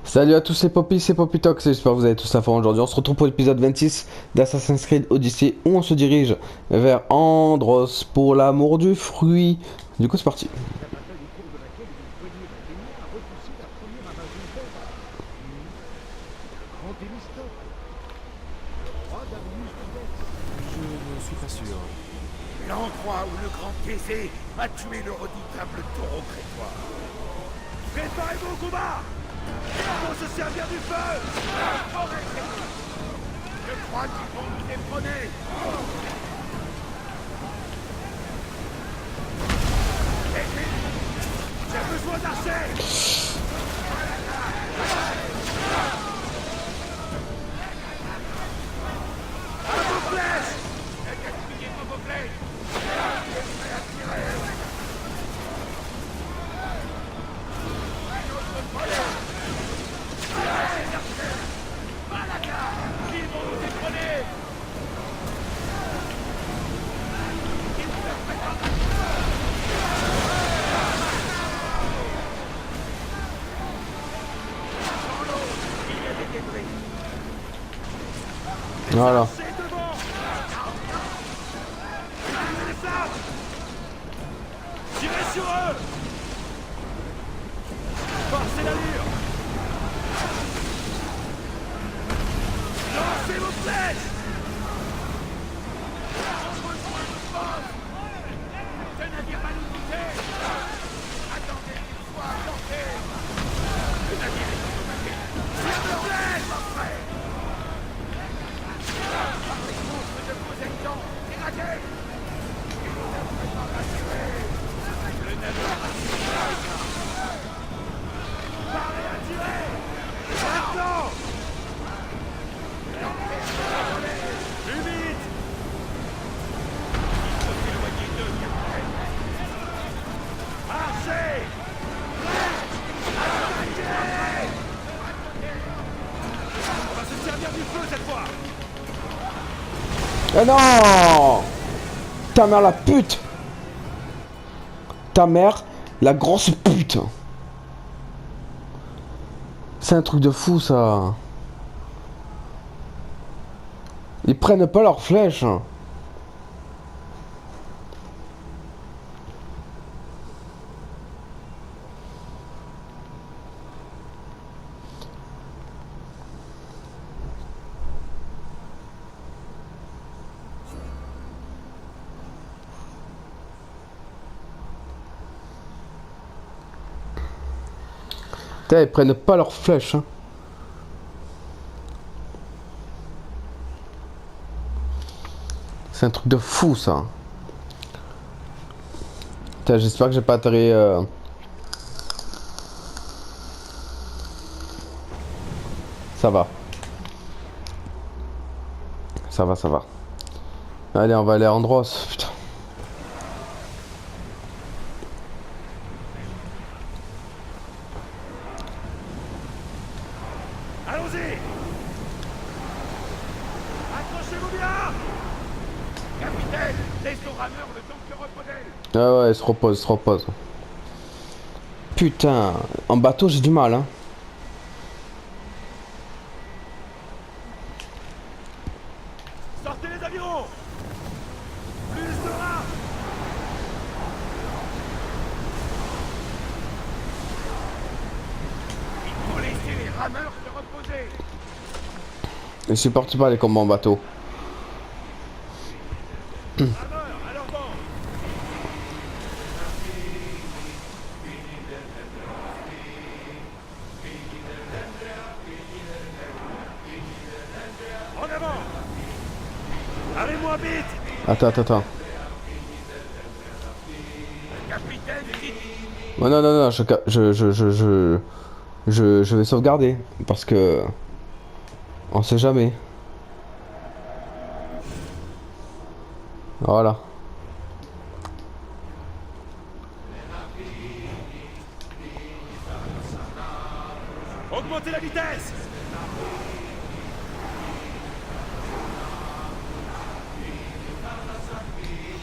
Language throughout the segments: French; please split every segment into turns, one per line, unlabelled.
Salut à tous, c'est Poppy Talks, j'espère que vous avez tous la forme aujourd'hui. On se retrouve pour l'épisode 26 d'Assassin's Creed Odyssey où on se dirige vers Andros pour l'amour du fruit. Du coup, c'est parti.
L'appel au cours de laquelle une poignée d'Athéniens a repoussé la première invasion perse. Le grand Thémistocle, le roi Darius du Perse.
Je ne suis pas sûr.
L'endroit où le grand Thésée a tué le redoutable taureau crétois. Préparez-vous au combat! Pour se servir du feu! Je crois qu'ils vont nous détrôner! J'ai besoin d'archers! À vos flèches! Gaspillez pas vos flèches! Ils vont nous détrôner! Il y a des débris!
Voilà.
C'est devant! Utilisez les flammes! Tirez sur eux! Forcez l'allure! Lancez vos flèches! Ce navire va nous goûter! Attendez qu'il soit porté! Le navire est endommagé! Tire de flèches! Parfait! Par les monstres de vos habitants! Tiragez! Il ne prépare à tirer! Le navire a tiré! Parez à tirer! Maintenant! Plus vite! Il faut s'éloigner d'eux, capitaine! Marchez! Attaquez! On va se servir du feu cette fois!
Eh non! Ta mère la pute! Ta mère la grosse pute! C'est un truc de fou ça! Ils prennent pas leurs flèches! Putain, ils prennent pas leurs flèches, hein. C'est un truc de fou ça. Putain, j'espère que j'ai pas atterri. Ça va. Ça va, ça va. Allez, on va aller à Andros. Putain.
Allons-y! Accrochez-vous bien! Capitaine, laisse nos rameurs le temps de se reposer!
Ah ouais, il se repose, il se repose. Putain, en bateau j'ai du mal, hein.
Sortez les avirons! Plus de rats! Il faut laisser les rameurs se reposer!
Je supporte pas les combats en bateau.
Rameurs, à leur banc! En avant! Allez-moi vite!
Attends, attends, attends.
Capitaine, vite!
Oh, non, non, non, je vais sauvegarder. Parce que... On sait jamais. Voilà.
Augmentez la vitesse!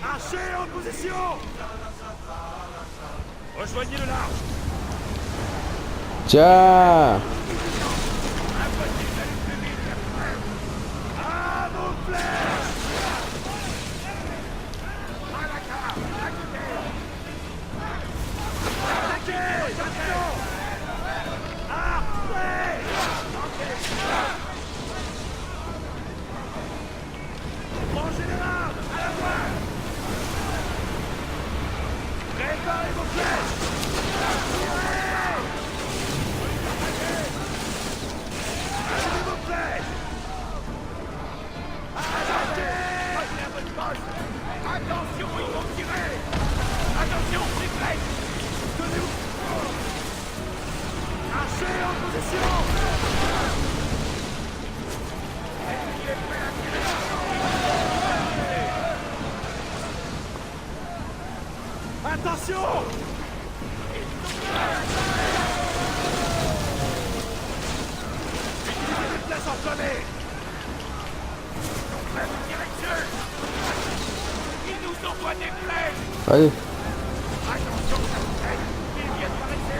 Archers en position! Rejoignez le large!
Tiens!
Attention! Utilisez les places enflammées! Même direction! Il nous envoie des flèches!
Allez.
Attention, capitaine! Ils viennent par ici!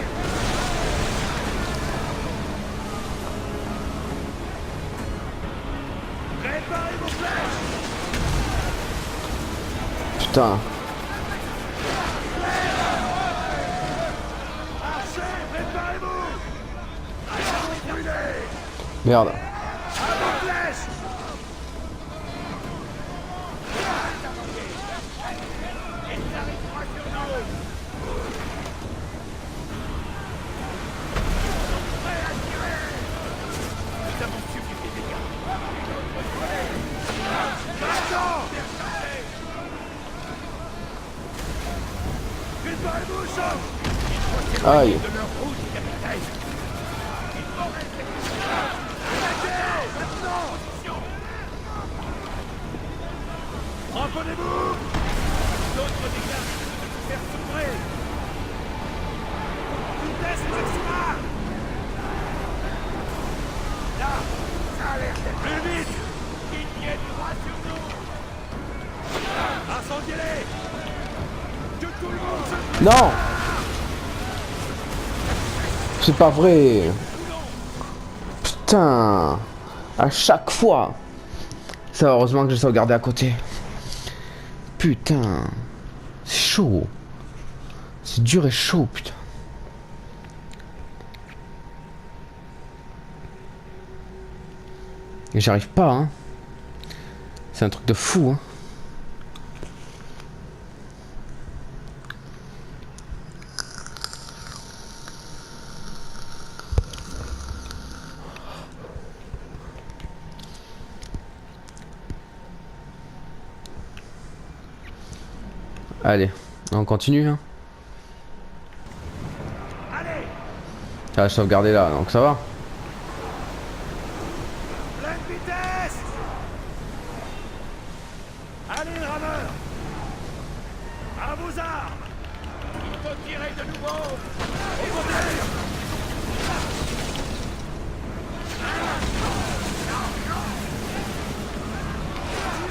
Préparez vos flèches!
Putain.
Archers, préparez-vous! Allons brûler!
Merde.
À vos flèches! Ils arriveront sur nous! Prêts à tirer! Nous avons subi des dégâts! Attends! Préparez-vous au choc!
Aïe.
De leur route, capitaine! Il faut rester! Attaquez! Maintenant! Ramponnez-vous! D'autres dégâts! Faire sombrer! Vitesse maximale! Là! Ça a l'air d'être plus vite! Qu'ils viennent droit sur nous! Incendiez-les! Que tout le monde se...
Non. C'est pas vrai. Putain. À chaque fois. Ça, heureusement que j'ai sauvegardé à côté. Putain. C'est chaud. C'est dur et chaud, putain. Et j'arrive pas, hein. C'est un truc de fou, hein. Allez, on continue, hein.
Allez!
Ah, je sauvegardé là, donc ça va.
Pleine vitesse! Allez, rameur! À vos armes! Il faut tirer de nouveau! Au contraire!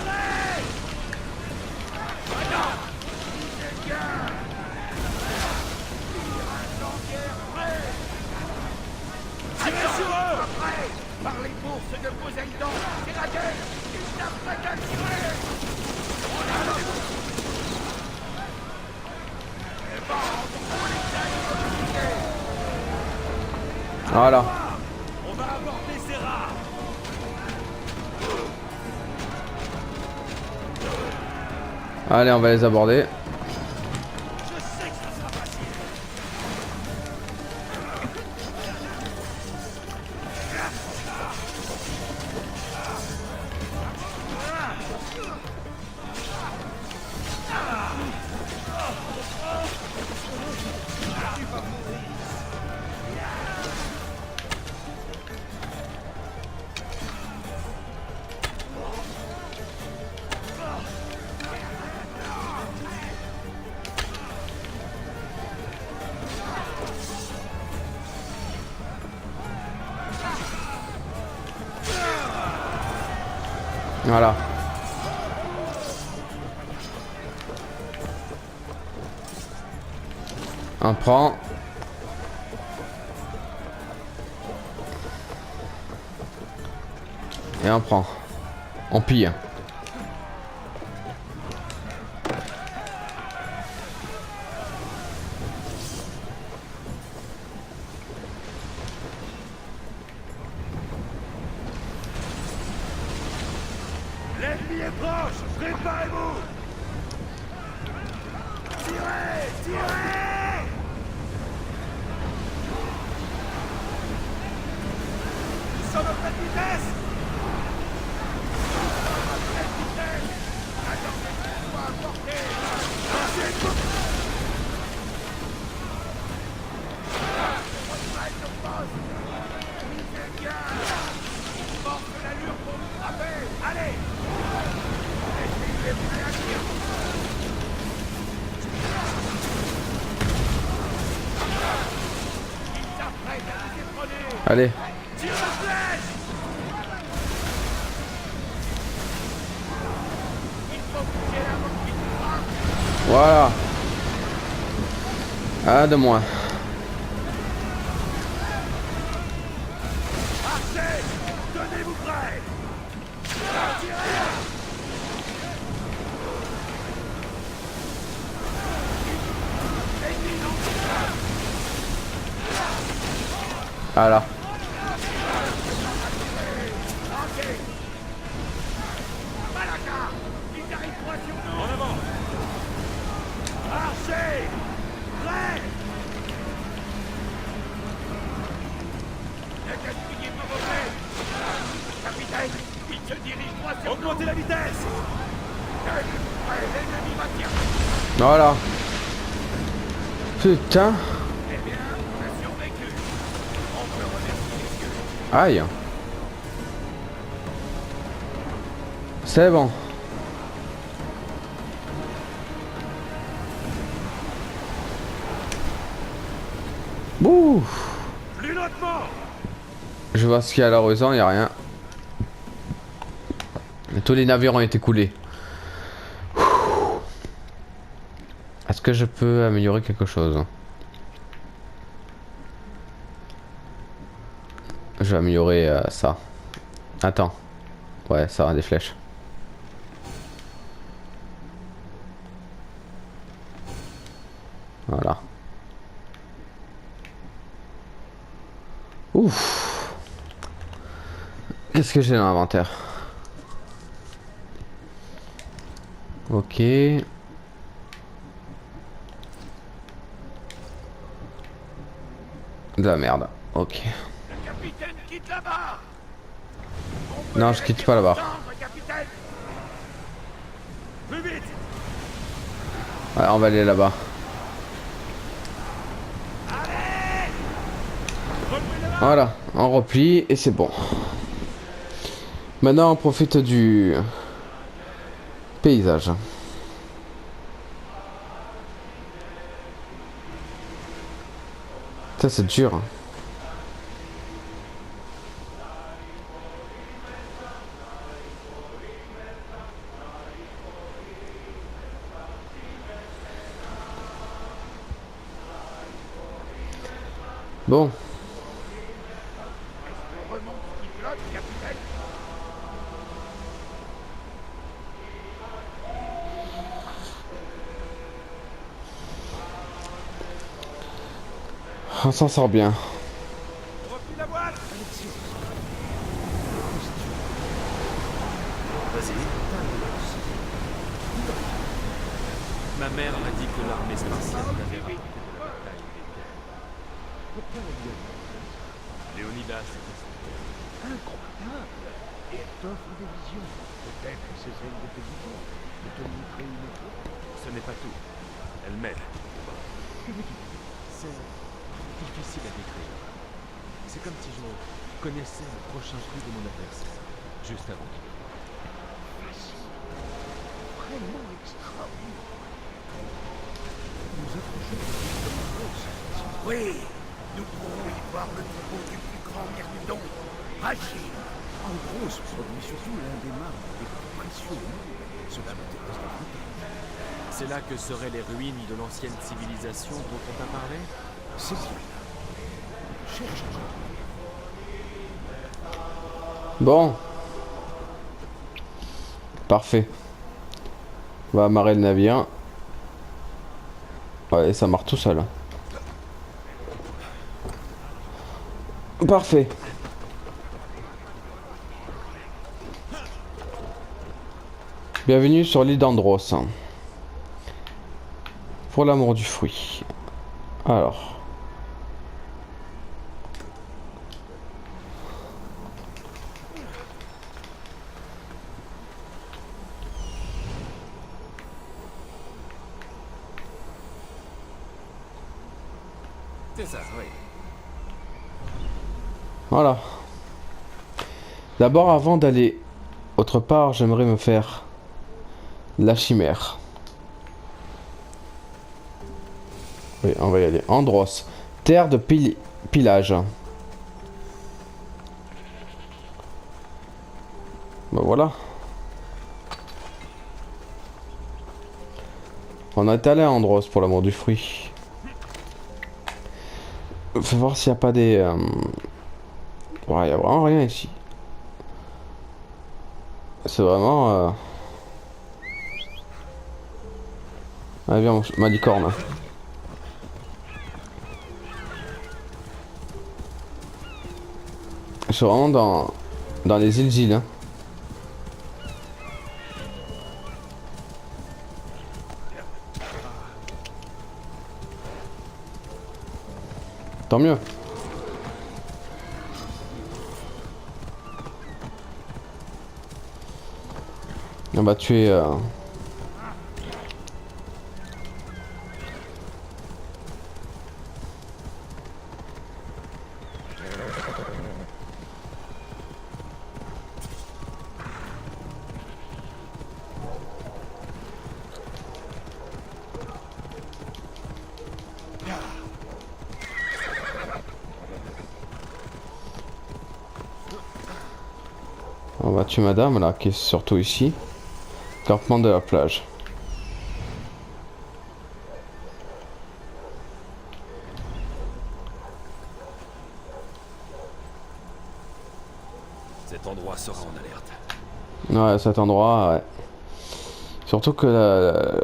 Tirez! Maintenant! C'est bien! Tirez sur eux! Après! Par les bourses de Poséidon! C'est la guerre! Ils s'apprêtent à tirer!
Voilà.
On va aborder ces rats!
Allez, on va les aborder.
Je sais que ça sera facile!
Voilà. On prend. Et on prend. On pille.
L'ennemi est proche! Préparez-vous! Tirez! Tirez! Nous sommes à pleine vitesse! À pleine vitesse! Attendez qu'il soit apporté! Lancez une boucle! Reprenne au poste!
Allez.
Tire la flèche. Il faut bouger la montre qui te frappe.
Voilà. Ah, de moins.
Archer, tenez-vous prêts. Tirez. Ennemi non.
Voilà.
Malaka, ils arrivent droit sur nous. En avant. Archer, prêt. Ne gaspillez pas vos flèches. Capitaine, il se dirige droit sur nous. Augmentez la vitesse. L'ennemi va tirer.
Voilà. Putain.
Eh bien, on a survécu. On peut remercier les dieux.
Aïe. C'est bon. Bouh.
Plus lentement.
Je vois ce qu'il y a à l'horizon, il n'y a rien. Tous les navires ont été coulés. Est-ce que je peux améliorer quelque chose? Je vais améliorer ça. Attends. Ouais, ça a des flèches. Voilà. Ouf. Qu'est-ce que j'ai dans l'inventaire? Ok. De la merde. Ok.
Le capitaine quitte là-bas.
Non, je quitte pas là-bas.
Capitaine. Plus vite.
Ouais, on va aller là-bas. Voilà, on replie et c'est bon. Maintenant, on profite du paysage. Ça, c'est dur. Bon.
On remonte ce qui flotte, capitaine.
On s'en sort bien.
On replie la voile.
Vas-y. Ma mère m'a dit que l'armée spatiale avait rapporté de la bataille des pierres. Léonidas était son père.
Incroyable. Et elle t'offre des visions. Peut-être que ses ailes de paysan de te montrer une fois.
Ce n'est pas tout. Elle m'aide.
Que veux-tu dire?
C'est difficile à décrire. C'est comme si je connaissais le prochain coup de mon adversaire, juste avant.
Vraiment extraordinaire. Nous approchons de la grosse.
Oui, nous pourrons y voir le troupeau du plus grand myrmidon, Rachid.
En gros, ce produit surtout l'un des marbres les plus précieux au monde. Cela m'intéresse davantage.
C'est là que seraient les ruines de l'ancienne civilisation dont on t'a parlé?
C'est bien. Cherche encore.
Bon. Parfait. On va amarrer le navire. Ouais, ça marche tout seul. Parfait. Bienvenue sur l'île d'Andros. Pour l'amour du fruit. Alors.
C'est ça, oui.
Voilà. D'abord, avant d'aller autre part, j'aimerais me faire la chimère. Oui, on va y aller. Andros, terre de pilage. Bah voilà. On est allé à Andros pour l'amour du fruit. Fais voir s'il n'y a pas des... Ouais, il y a vraiment rien ici. C'est vraiment... Allez viens ma licorne. Je suis vraiment dans les îles. Hein. Tant mieux. On va tuer... On va tuer madame là, qui est surtout ici. Campement de la plage.
Cet endroit sera en alerte.
Ouais, cet endroit, ouais. Surtout que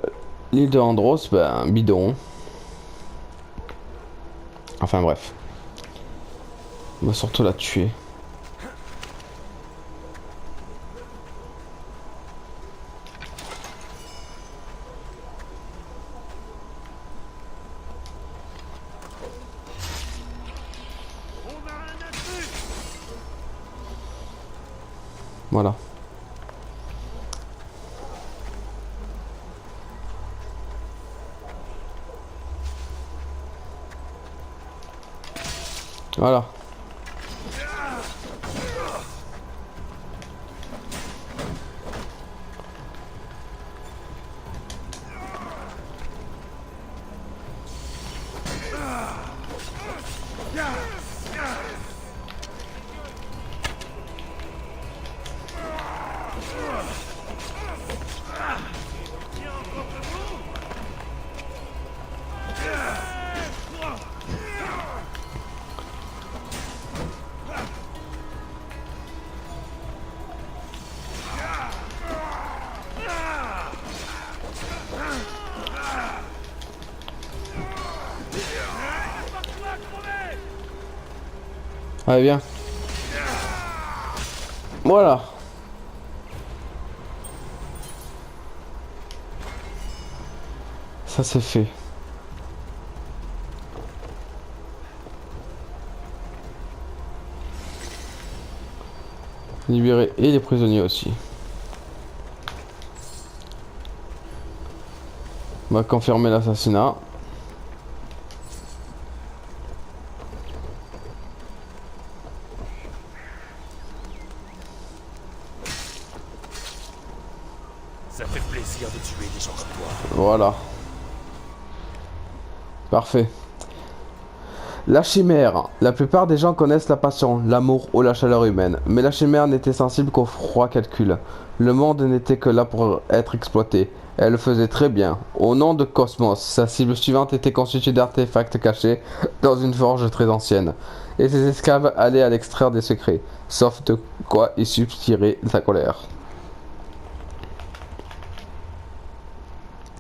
l'île de Andros, ben, bidon. Enfin bref. On va surtout la tuer. Voilà. Voilà. Allez, viens. Voilà. Ça c'est fait. Libérer et les prisonniers aussi. On va confirmer l'assassinat.
Ça fait plaisir de tuer des gens comme toi.
Voilà. Parfait. La chimère. La plupart des gens connaissent la passion, l'amour ou la chaleur humaine. Mais la chimère n'était sensible qu'au froid calcul. Le monde n'était que là pour être exploité. Elle le faisait très bien. Au nom de Cosmos, sa cible suivante était constituée d'artefacts cachés dans une forge très ancienne. Et ses esclaves allaient à l'extraire des secrets. Sauf de quoi y subtirer sa colère.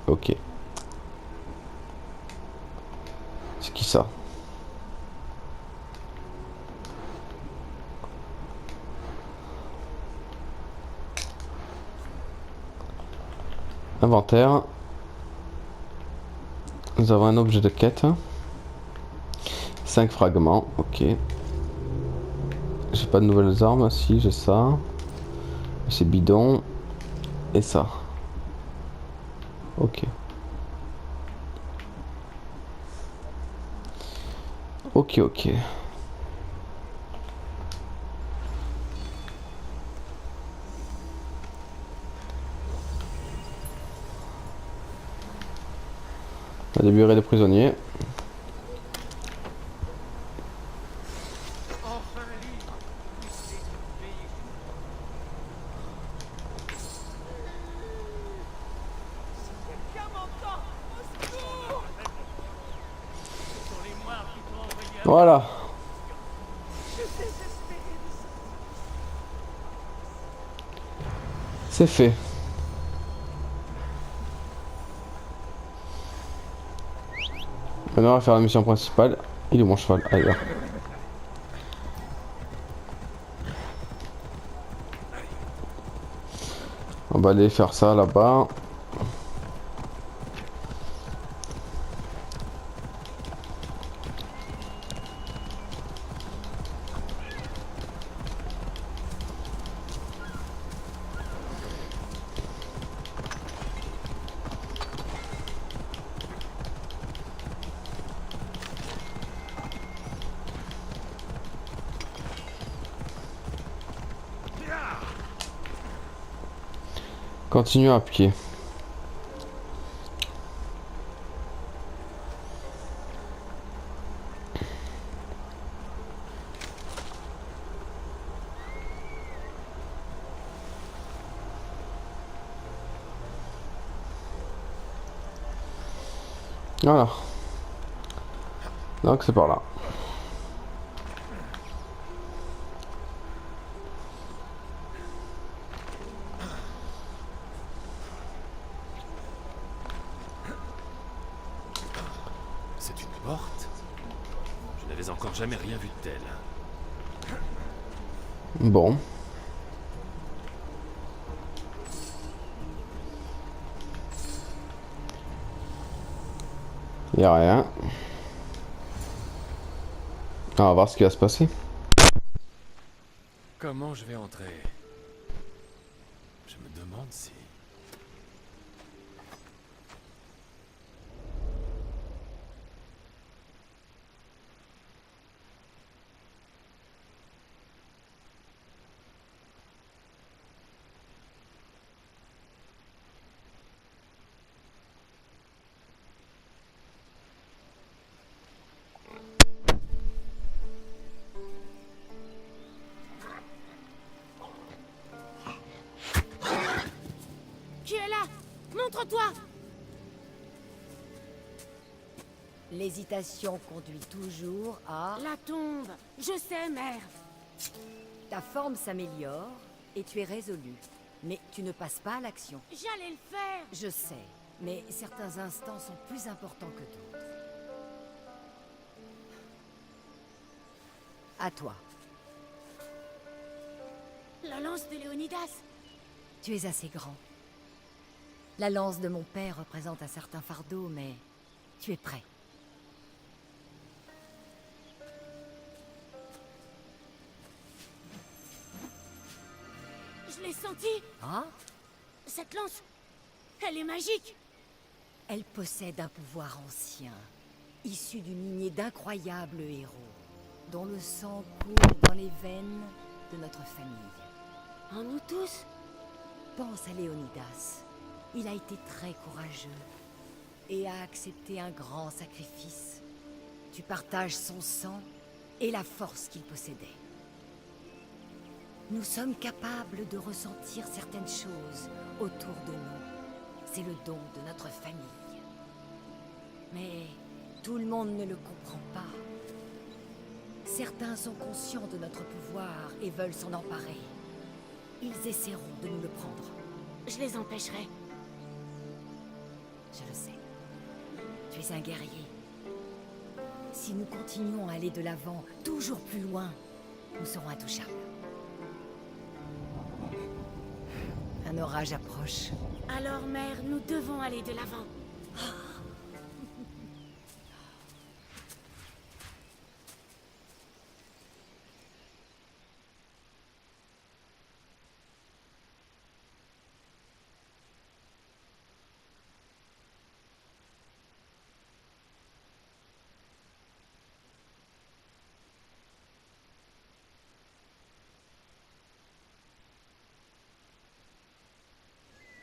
Ok. C'est qui ça? Inventaire. Nous avons un objet de quête. 5 fragments, ok. J'ai pas de nouvelles armes, si j'ai ça. C'est bidon. Et ça. Ok. Ok, ok. On va libérer les prisonniers.
Enfin libre, puisse les pays.
Voilà. C'est fait. Maintenant on va faire la mission principale. Il est mon cheval, ailleurs. On va aller faire ça là-bas. Continue à pied. Voilà. Donc c'est par là.
C'est une porte? Je n'avais encore jamais rien vu de tel.
Bon. Y a rien. On va voir ce qui va se passer.
Comment je vais entrer? Je me demande si...
Qui est là? Montre-toi!
L'hésitation conduit toujours à...
La tombe! Je sais, mère!
Ta forme s'améliore et tu es résolu. Mais tu ne passes pas à l'action.
J'allais le faire!
Je sais, mais certains instants sont plus importants que d'autres. À toi.
La lance de Léonidas!
Tu es assez grand. La lance de mon père représente un certain fardeau, mais tu es prêt.
Je l'ai sentie!
Ah?
Cette lance, elle est magique!
Elle possède un pouvoir ancien, issu d'une lignée d'incroyables héros, dont le sang coule dans les veines de notre famille.
En nous tous?
Pense à Léonidas. Il a été très courageux et a accepté un grand sacrifice. Tu partages son sang et la force qu'il possédait. Nous sommes capables de ressentir certaines choses autour de nous. C'est le don de notre famille. Mais tout le monde ne le comprend pas. Certains sont conscients de notre pouvoir et veulent s'en emparer. Ils essaieront de nous le prendre.
Je les empêcherai.
Je le sais. Tu es un guerrier. Si nous continuons à aller de l'avant, toujours plus loin, nous serons intouchables. Un orage approche.
Alors, mère, nous devons aller de l'avant.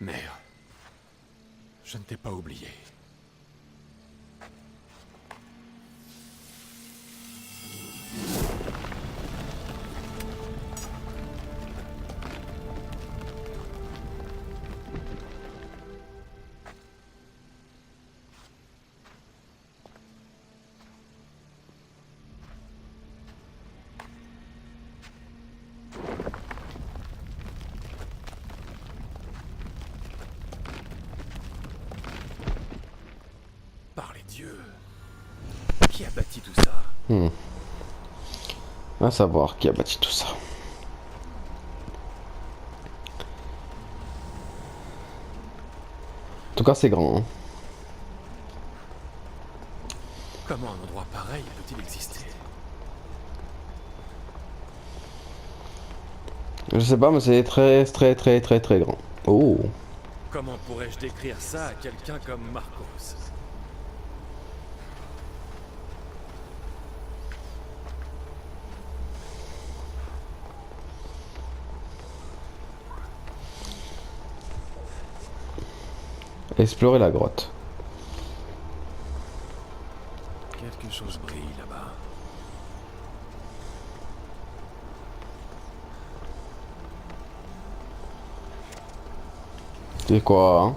Mère, je ne t'ai pas oublié.
Dieu. Qui a bâti tout ça?
À savoir qui a bâti tout ça. En tout cas, c'est grand. Hein.
Comment un endroit pareil peut-il exister?
Je sais pas, mais c'est très grand. Oh.
Comment pourrais-je décrire ça à quelqu'un comme Marcos?
Explorer la grotte.
Quelque chose brille là-bas.
C'est quoi, hein?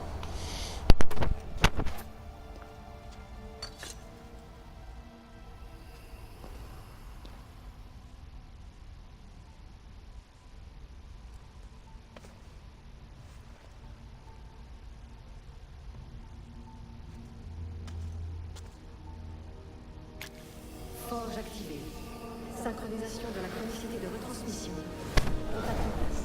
Forge activée. Synchronisation de la chronicité de retransmission. Contact en place.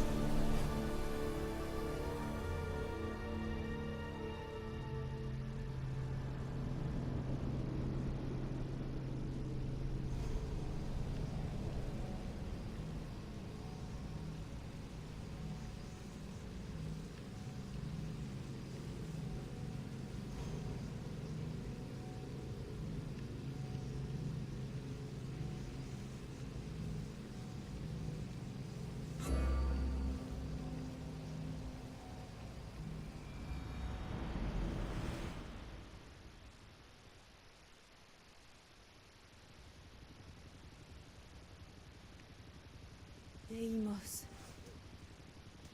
Deimos.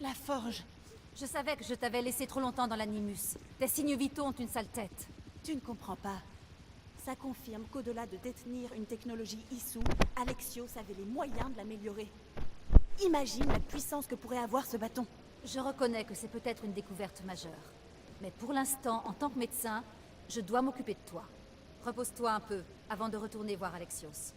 La forge.
Je savais que je t'avais laissé trop longtemps dans l'animus. Tes signes vitaux ont une sale tête.
Tu ne comprends pas. Ça confirme qu'au-delà de détenir une technologie issue, Alexios avait les moyens de l'améliorer. Imagine la puissance que pourrait avoir ce bâton.
Je reconnais que c'est peut-être une découverte majeure. Mais pour l'instant, en tant que médecin, je dois m'occuper de toi. Repose-toi un peu, avant de retourner voir Alexios.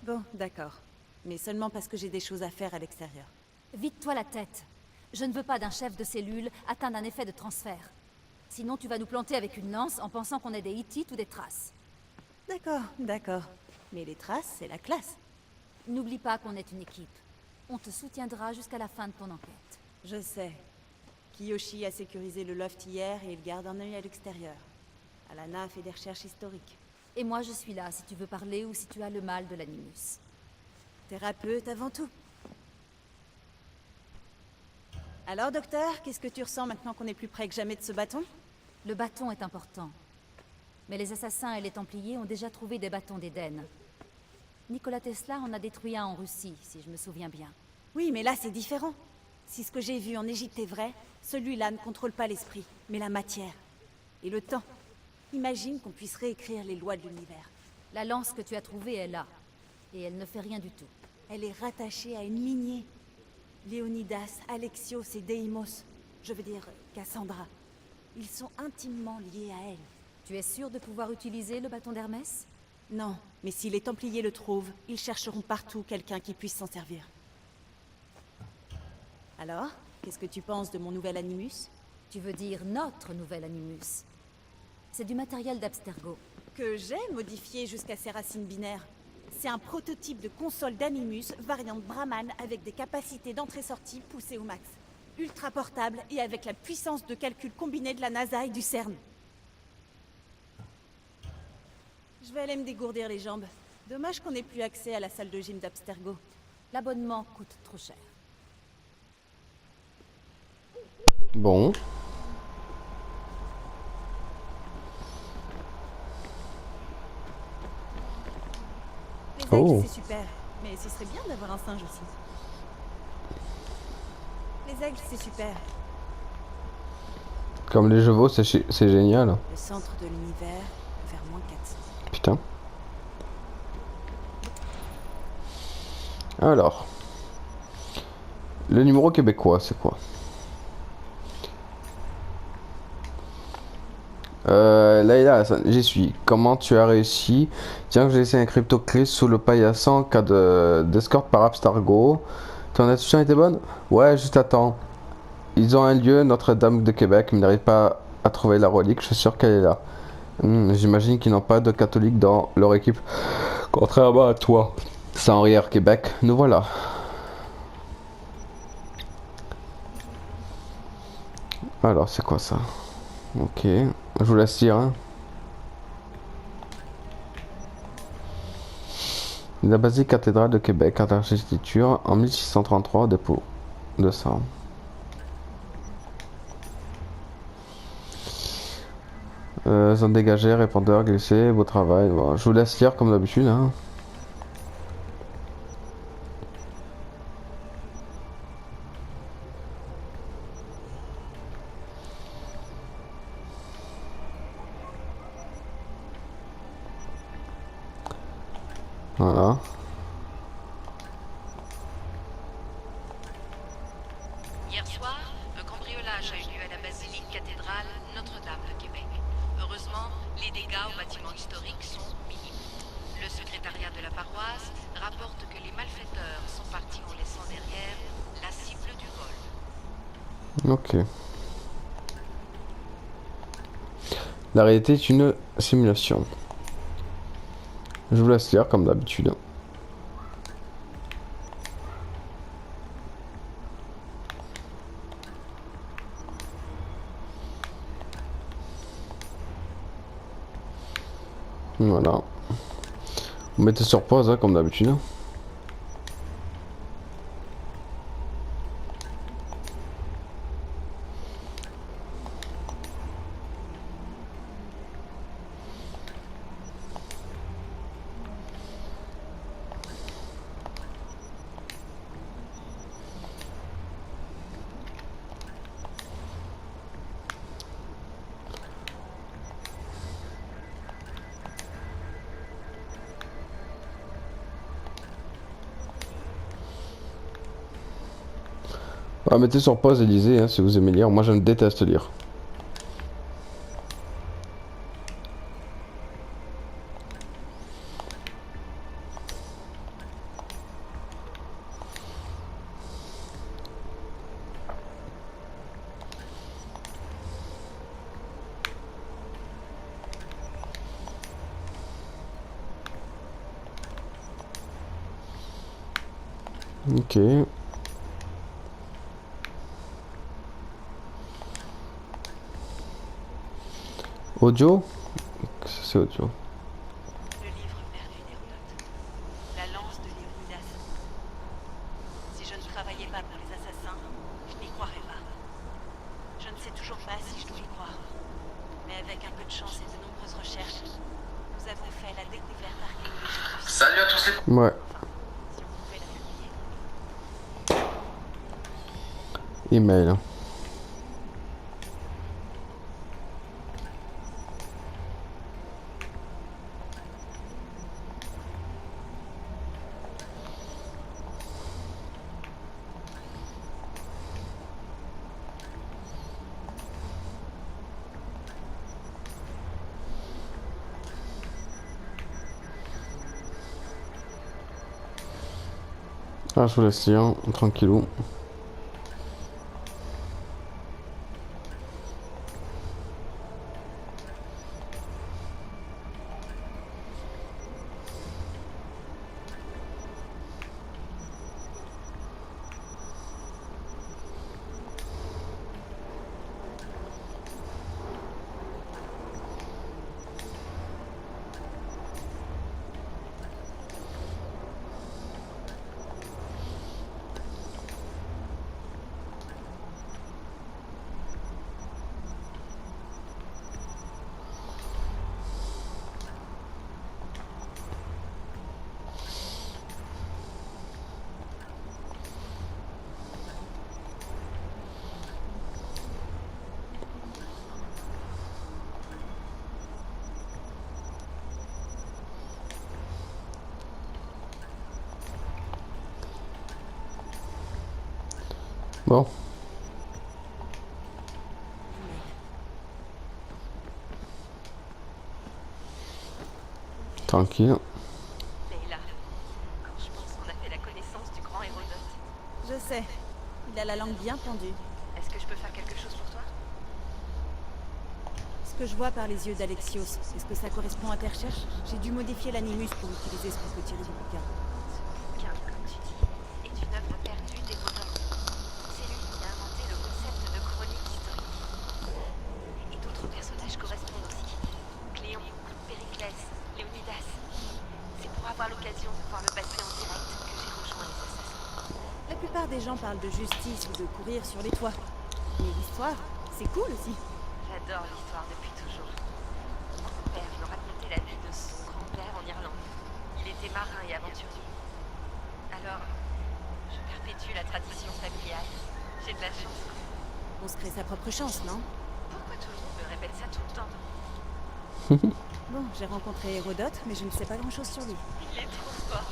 Bon, d'accord. Mais seulement parce que j'ai des choses à faire à l'extérieur.
Vide-toi la tête. Je ne veux pas d'un chef de cellule atteint d'un effet de transfert. Sinon, tu vas nous planter avec une lance en pensant qu'on est des Hittites ou des Thraces.
D'accord, d'accord. Mais les traces, c'est la classe.
N'oublie pas qu'on est une équipe. On te soutiendra jusqu'à la fin de ton enquête.
Je sais. Kiyoshi a sécurisé le loft hier et il garde un œil à l'extérieur. Alana a fait des recherches historiques.
Et moi, je suis là si tu veux parler ou si tu as le mal de l'animus.
Thérapeute avant tout. Alors, docteur, qu'est-ce que tu ressens maintenant qu'on est plus près que jamais de ce bâton?
Le bâton est important. Mais les assassins et les Templiers ont déjà trouvé des bâtons d'Éden. Nikola Tesla en a détruit un en Russie, si je me souviens bien.
Oui, mais là, c'est différent. Si ce que j'ai vu en Égypte est vrai, celui-là ne contrôle pas l'esprit, mais la matière. Et le temps. Imagine qu'on puisse réécrire les lois de l'univers.
La lance que tu as trouvée est là. Et elle ne fait rien du tout.
Elle est rattachée à une lignée. Léonidas, Alexios et Deimos. Je veux dire, Cassandra. Ils sont intimement liés à elle.
Tu es sûr de pouvoir utiliser le bâton d'Hermès?
Non, mais si les Templiers le trouvent, ils chercheront partout quelqu'un qui puisse s'en servir. Alors, qu'est-ce que tu penses de mon nouvel Animus?
Tu veux dire notre nouvel Animus? C'est du matériel d'Abstergo.
Que j'ai modifié jusqu'à ses racines binaires. C'est un prototype de console d'Animus variante Brahman avec des capacités d'entrée-sortie poussées au max. Ultra portable et avec la puissance de calcul combinée de la NASA et du CERN. Je vais aller me dégourdir les jambes. Dommage qu'on n'ait plus accès à la salle de gym d'Abstergo.
L'abonnement coûte trop cher.
Bon.
Les aigles,
Oh.
c'est super. Mais ce serait bien d'avoir un singe aussi. Les aigles, c'est super.
Comme les chevaux, c'est génial.
Le centre de l'univers, vers -400.
Putain. Alors. Le numéro québécois, c'est quoi? Layla, j'y suis. Comment tu as réussi? Tiens, que j'ai laissé un crypto-clé sous le paillasson en cas d'escorte par Abstergo. Ton intuition était bonne? Ouais, juste attends. Ils ont un lieu, Notre-Dame de Québec, mais n'arrive pas à trouver la relique. Je suis sûr qu'elle est là. J'imagine qu'ils n'ont pas de catholiques dans leur équipe. Contrairement à toi. Sans rire, Québec, nous voilà. Alors, c'est quoi ça? Ok, je vous laisse lire. Hein. La basilique cathédrale de Québec, architecture en 1633, dépôt de sang. Zone dégagée, répondeur, glissé, beau travail. Bon, je vous laisse lire comme d'habitude. Hein. Voilà.
Hier soir, un cambriolage a eu lieu à la basilique cathédrale Notre-Dame de Québec. Heureusement, les dégâts au bâtiment historique sont minimes. Le secrétariat de la paroisse rapporte que les malfaiteurs sont partis en laissant derrière la cible du vol.
Ok. La réalité est une simulation. Je vous laisse lire comme d'habitude. Voilà. Vous mettez sur pause hein, comme d'habitude. Ah, mettez sur pause et lisez hein, si vous aimez lire. Moi, je déteste lire. Ok. Audio? C'est audio.
Le livre perdu d'Hérodote. La lance de Léonidas. Si je ne travaillais pas pour les assassins, je n'y croirais pas. Je ne sais toujours pas si je dois y croire. Mais avec un peu de chance et de nombreuses recherches, nous avons fait la découverte archéologique.
Salut à tous les... Ouais.
Si on pouvait la publier.
Email. Ah, je vous laisse lire, tranquillou. Bon. Tranquille.
Mais là, quand je pense qu'on a fait la connaissance du grand Hérodote,
Je sais. Il a la langue bien pendue.
est-ce que je peux faire quelque chose pour toi?
Ce que je vois par les yeux d'Alexios, est-ce que ça correspond à tes recherches? J'ai dû modifier l'animus pour utiliser ce qu'on peut tirer du bouquin.
Ce bouquin, comme tu dis, est une œuvre perdue d'Hérodote. C'est lui qui a inventé le concept de chronique historique. Et d'autres personnages correspondent aussi. Cléon, Périclès, Léonidas. C'est pour avoir l'occasion de voir le passé en direct que j'ai rejoint les assassins.
La plupart des gens parlent de justice ou de courir sur les toits. Mais l'histoire, c'est cool aussi.
J'adore l'histoire depuis toujours. Mon père me racontait la vie de son grand-père en Irlande. Il était marin et aventurier. Alors, je perpétue la tradition familiale. J'ai de la chance.
On se crée sa propre chance, non?
Pourquoi tout le monde me répète ça tout le temps?
Bon, j'ai rencontré Hérodote, mais je ne sais pas grand-chose sur lui.
Il est trop fort.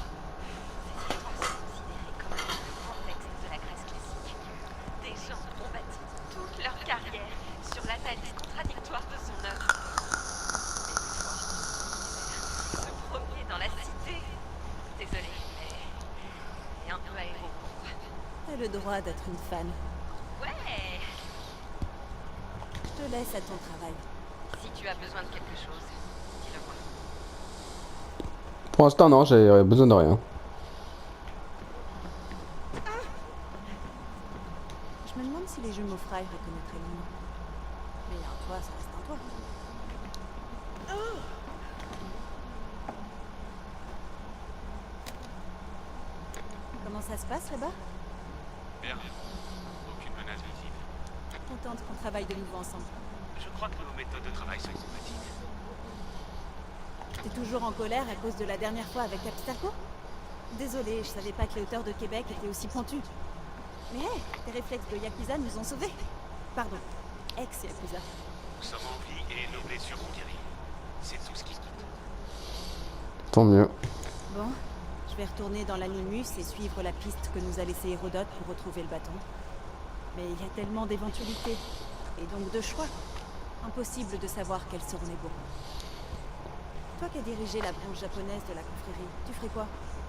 Ces histoires sont considérées comme un des plus grands textes de la Grèce classique. Des gens ont bâti toute leur carrière sur l'analyse contradictoire de son œuvre. Mais une fois, ce premier dans la cité. Désolé, mais un peu aéro.
T'as le droit d'être une fan.
Ouais.
Je te laisse à ton travail.
Si tu as besoin de quelque chose, dis-le moi.
Pour l'instant, non, j'ai besoin de rien.
Je me demande si les jumeaux Fry reconnaîtraient le nom. Mais un toit, ça reste un toit. Comment ça se passe là-bas?
Bien. Aucune menace visible.
Contente qu'on travaille de nouveau ensemble.
Je crois que nos méthodes de travail sont sympathiques.
T'es toujours en colère à cause de la dernière fois avec Abstergo? Désolée, je savais pas que les hauteurs de Québec étaient aussi pointues. Mais hé, tes réflexes de Yakuza nous ont sauvés. Pardon, ex-Yakuza.
Nous sommes en vie et nos blessures ont guéri. C'est tout ce qui compte.
Tant mieux.
Bon, je vais retourner dans l'animus et suivre la piste que nous a laissée Hérodote pour retrouver le bâton. Mais il y a tellement d'éventualités, et donc de choix. Impossible de savoir quels seront les bons. Toi qui as dirigé la branche japonaise de la confrérie, tu ferais quoi?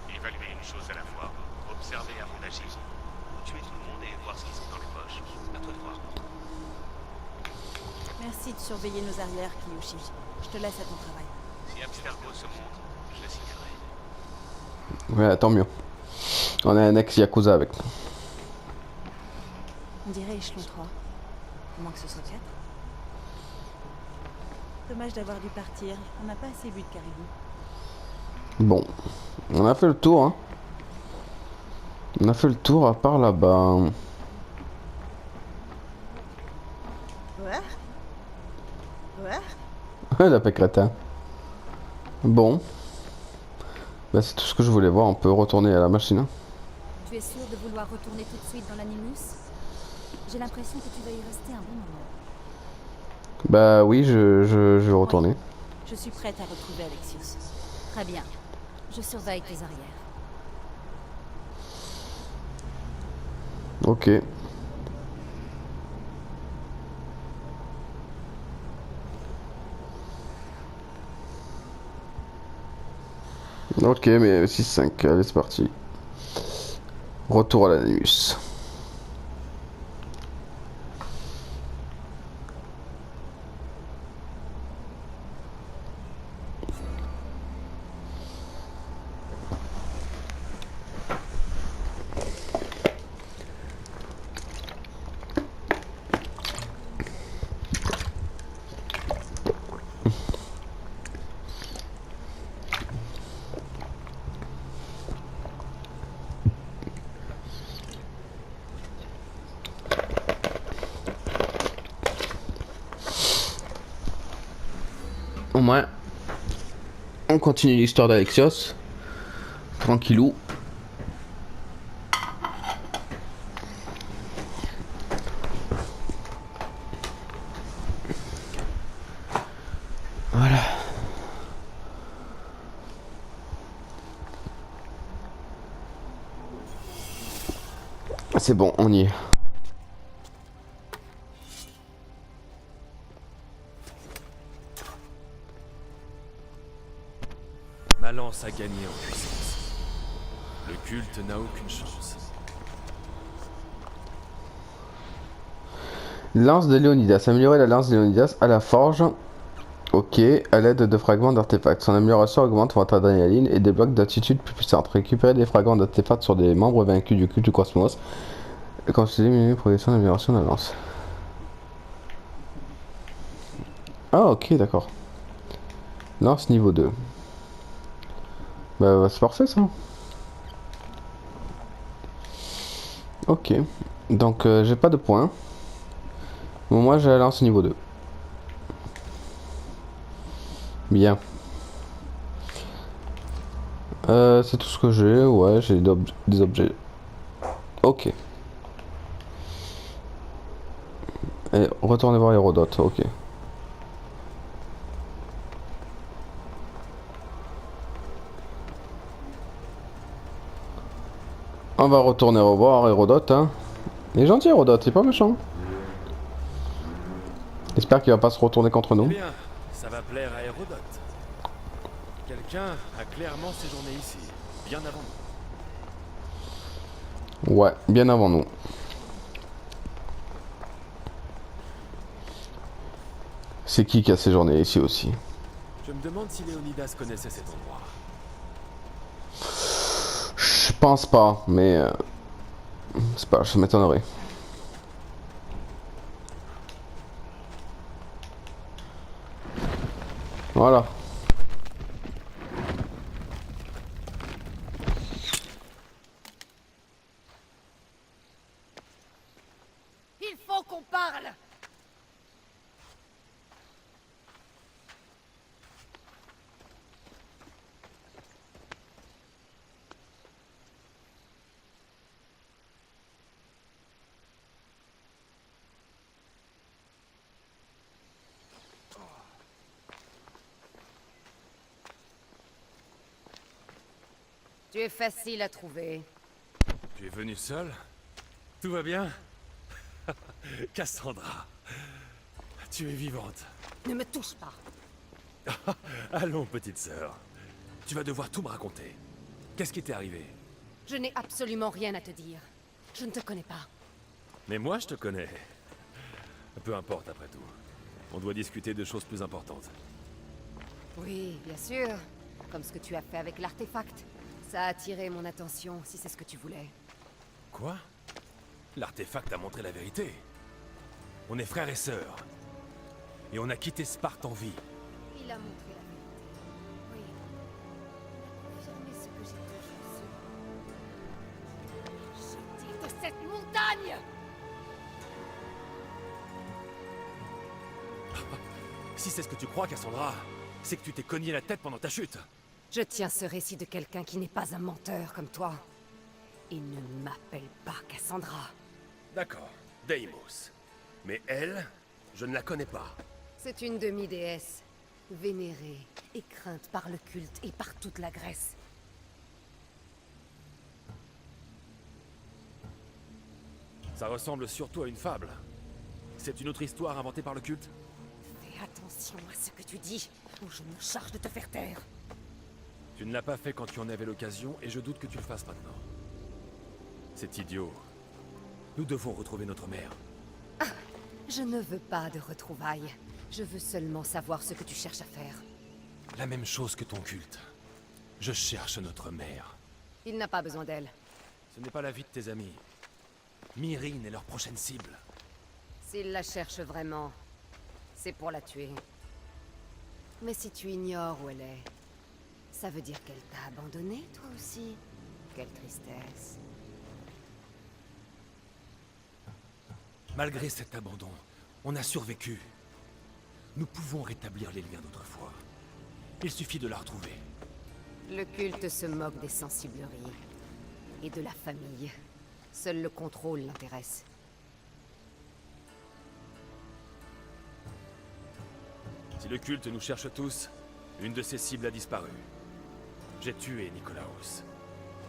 Évaluer une chose à la fois. Observer avant d'agir. Tuer tout le monde et voir ce qu'ils ont dans les poches. À toi de voir.
Merci de surveiller nos arrières, Kiyoshi. Je te laisse à ton travail.
Si Abstergo se montre, je le signalerai.
Ouais, tant mieux. On a un ex-Yakuza avec nous.
On dirait échelon 3. À moins que ce soit 4. Dommage d'avoir dû partir. On n'a pas assez bu de caribou.
Bon, on a fait le tour, hein. On a fait le tour à part là-bas.
Ouais.
La paix crétin. Bon. Bah, c'est tout ce que je voulais voir. On peut retourner à la machine. Hein.
Tu es sûr de vouloir retourner tout de suite dans l'animus? J'ai l'impression que tu vas y rester un bon moment.
Bah oui, je vais retourner.
Je suis prête à retrouver Alexios.
Très bien. Je surveille tes arrières.
Ok. Ok, mais 6-5, allez c'est parti. Retour à l'animus. Au moins, on continue l'histoire d'Alexios. Tranquillou. Voilà. C'est bon, on y est.
commence à gagner en puissance. Le culte n'a aucune chance.
Lance de Léonidas. Améliorer la lance de Léonidas à la forge. Ok, à l'aide de fragments d'artefacts. Son amélioration augmente votre adrénaline et débloque d'attitudes plus puissantes. Récupérer des fragments d'artefacts sur des membres vaincus du culte du cosmos. Considérez une progression d'amélioration de la lance. Ah ok, d'accord. Lance niveau 2. Bah c'est parfait ça. Ok. Donc j'ai pas de points. Bon, moi j'ai la lance niveau 2. Bien. C'est tout ce que j'ai. Ouais, j'ai des objets. Ok. Et retournez voir Hérodote. Ok. On va retourner revoir Hérodote. Hein. Il est gentil Hérodote, il est pas méchant. J'espère qu'il va pas se retourner contre
Eh
nous.
bien, ça va plaire à Hérodote. Quelqu'un a clairement séjourné ici, bien avant nous.
Ouais, bien avant nous. C'est qui a séjourné ici aussi?
Je me demande si Léonidas connaissait cet endroit.
Je pense pas, mais c'est pas, ça m'étonnerait. Voilà.
Il faut qu'on parle. Tu es facile à trouver.
Tu es venu seul? Tout va bien? Cassandra, tu es vivante.
Ne me touche pas.
Allons, petite sœur. Tu vas devoir tout me raconter. Qu'est-ce qui t'est arrivé?
Je n'ai absolument rien à te dire. Je ne te connais pas.
Mais moi, je te connais. Peu importe, après tout. On doit discuter de choses plus importantes.
Oui, bien sûr. Comme ce que tu as fait avec l'artefact. Ça a attiré mon attention, si c'est ce que tu voulais.
Quoi? L'artefact a montré la vérité. On est frères et sœurs. Et on a quitté Sparte en vie.
Il a montré la vérité. Oui. Il a confirmé ce que j'ai toujours su. Jetez de cette montagne!
Si c'est ce que tu crois, Cassandra, c'est que tu t'es cogné la tête pendant ta chute.
Je tiens ce récit de quelqu'un qui n'est pas un menteur comme toi. Et ne m'appelle pas Cassandra.
D'accord, Deimos. Mais elle, je ne la connais pas.
C'est une demi-déesse, vénérée et crainte par le culte et par toute la Grèce.
Ça ressemble surtout à une fable. C'est une autre histoire inventée par le culte?
Fais attention à ce que tu dis, ou je me charge de te faire taire.
Tu ne l'as pas fait quand tu en avais l'occasion, et je doute que tu le fasses maintenant. C'est idiot. Nous devons retrouver notre mère.
Je ne veux pas de retrouvailles. Je veux seulement savoir ce que tu cherches à faire.
La même chose que ton culte. Je cherche notre mère.
Il n'a pas besoin d'elle.
Ce n'est pas la vie de tes amis. Myrrine est leur prochaine cible.
S'il la cherche vraiment, c'est pour la tuer. Mais si tu ignores où elle est, ça veut dire qu'elle t'a abandonné, toi aussi. Quelle tristesse.
Malgré cet abandon, on a survécu. Nous pouvons rétablir les liens d'autrefois. Il suffit de la retrouver.
Le culte se moque des sensibleries. Et de la famille. Seul le contrôle l'intéresse.
Si le culte nous cherche tous, une de ses cibles a disparu. J'ai tué Nicolaos.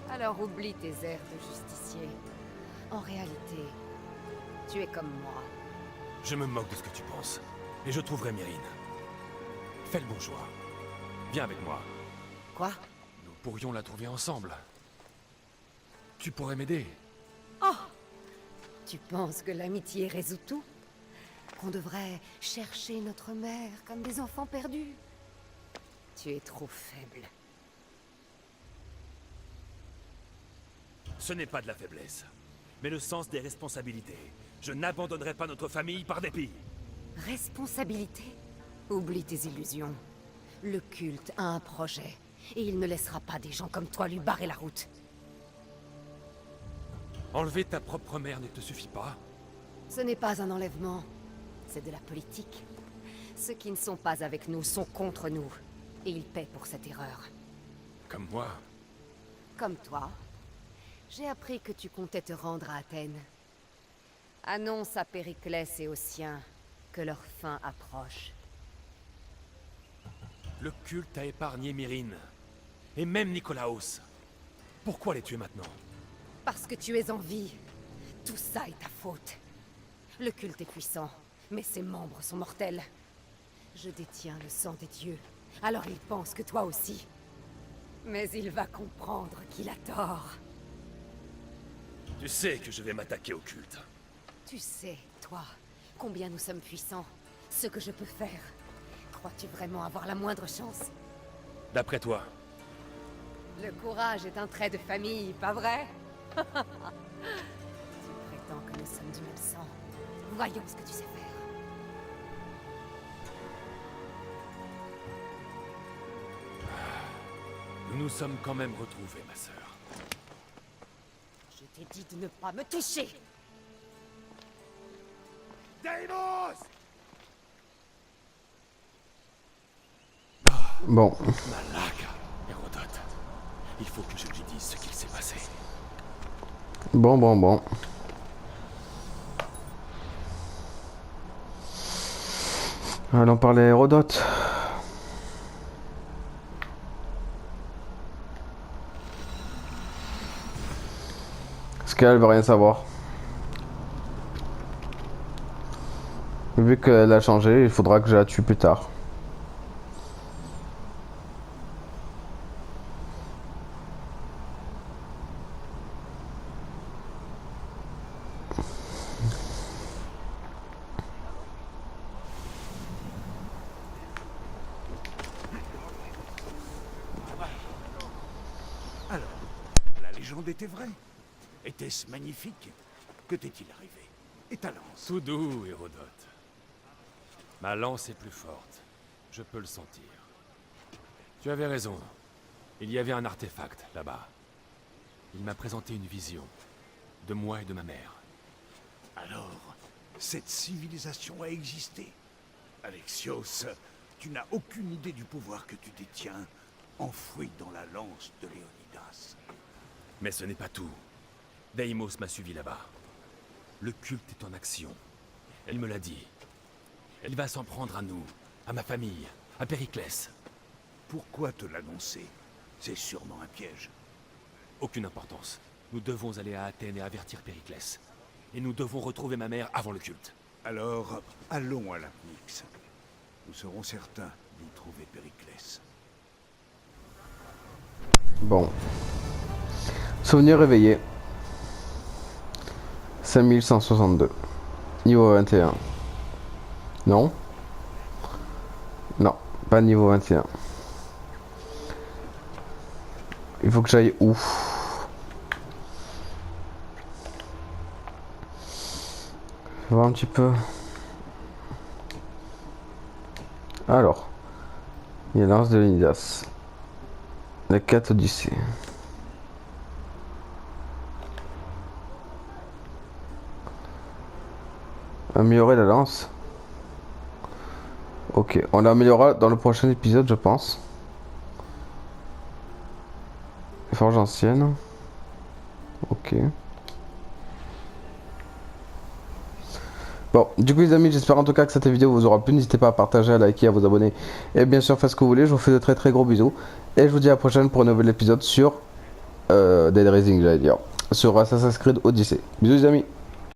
Alors oublie tes airs de justicier. En réalité, tu es comme moi.
Je me moque de ce que tu penses. Et je trouverai Myrrine. Fais le bon choix. Viens avec moi.
Quoi?
pourrions la trouver ensemble. Tu pourrais m'aider.
Oh! Tu penses que l'amitié résout tout? Qu'on devrait chercher notre mère comme des enfants perdus? Tu es trop faible.
Ce n'est pas de la faiblesse, mais le sens des responsabilités. Je n'abandonnerai pas notre famille par dépit.
Responsabilité? Oublie tes illusions. Le culte a un projet, et il ne laissera pas des gens comme toi lui barrer la route.
Enlever ta propre mère ne te suffit pas?
Ce n'est pas un enlèvement, c'est de la politique. Ceux qui ne sont pas avec nous sont contre nous, et ils paient pour cette erreur.
Comme moi.
Comme toi, j'ai appris que tu comptais te rendre à Athènes. Annonce à Périclès et aux siens que leur fin approche.
Le culte a épargné Myrrine. Et même Nicolaos. Pourquoi les tuer maintenant?
Parce que tu es en vie. Tout ça est ta faute. Le culte est puissant, mais ses membres sont mortels. Je détiens le sang des dieux, alors il pense que toi aussi. Mais il va comprendre qu'il a tort.
Tu sais que je vais m'attaquer au culte.
Tu sais, toi, combien nous sommes puissants. Ce que je peux faire. Crois-tu vraiment avoir la moindre chance?
D'après toi?
Le courage est un trait de famille, pas vrai? Tu prétends que nous sommes du même sang. Voyons ce que tu sais faire.
Nous nous sommes quand même retrouvés, ma sœur.
Je t'ai dit de ne pas me toucher!
Deimos!
Bon.
Malaka, Hérodote. Il faut que je lui dise ce qu'il s'est passé.
Bon. Allons parler à Hérodote. Parce qu'elle veut rien savoir. Vu qu'elle a changé, il faudra que je la tue plus tard.
Alors, la légende était vraie. Était-ce magnifique? Que t'est-il arrivé? Et ta lance?
Tout doux, Hérodote. Ma lance est plus forte. Je peux le sentir. Tu avais raison. Il y avait un artefact là-bas. Il m'a présenté une vision. De moi et de ma mère.
Alors, cette civilisation a existé. Alexios, tu n'as aucune idée du pouvoir que tu détiens, enfoui dans la lance de Léonidas.
Mais ce n'est pas tout. Deimos m'a suivi là-bas. Le culte est en action. Elle me l'a dit. Il va s'en prendre à nous, à ma famille, à Périclès.
Pourquoi te l'annoncer? C'est sûrement un piège.
Aucune importance. Nous devons aller à Athènes et avertir Périclès. Et nous devons retrouver ma mère avant le culte.
Alors, allons à l'Apnix. Nous serons certains d'y trouver Périclès.
Bon. Souvenir réveillé. 5162. Niveau 21. Non? Non, pas niveau 21. Il faut que j'aille où? Voir un petit peu. Alors. Il y a l'anse de Léonidas. La 4 Odyssée. Améliorer la lance. Ok, on l'améliorera dans le prochain épisode, je pense. Forge ancienne. Ok. Bon, du coup les amis, j'espère en tout cas que cette vidéo vous aura plu. N'hésitez pas à partager, à liker, à vous abonner. Et bien sûr, faites ce que vous voulez. Je vous fais de très gros bisous. Et je vous dis à la prochaine pour un nouvel épisode sur Dead Rising, j'allais dire. Sur Assassin's Creed Odyssey. Bisous les amis.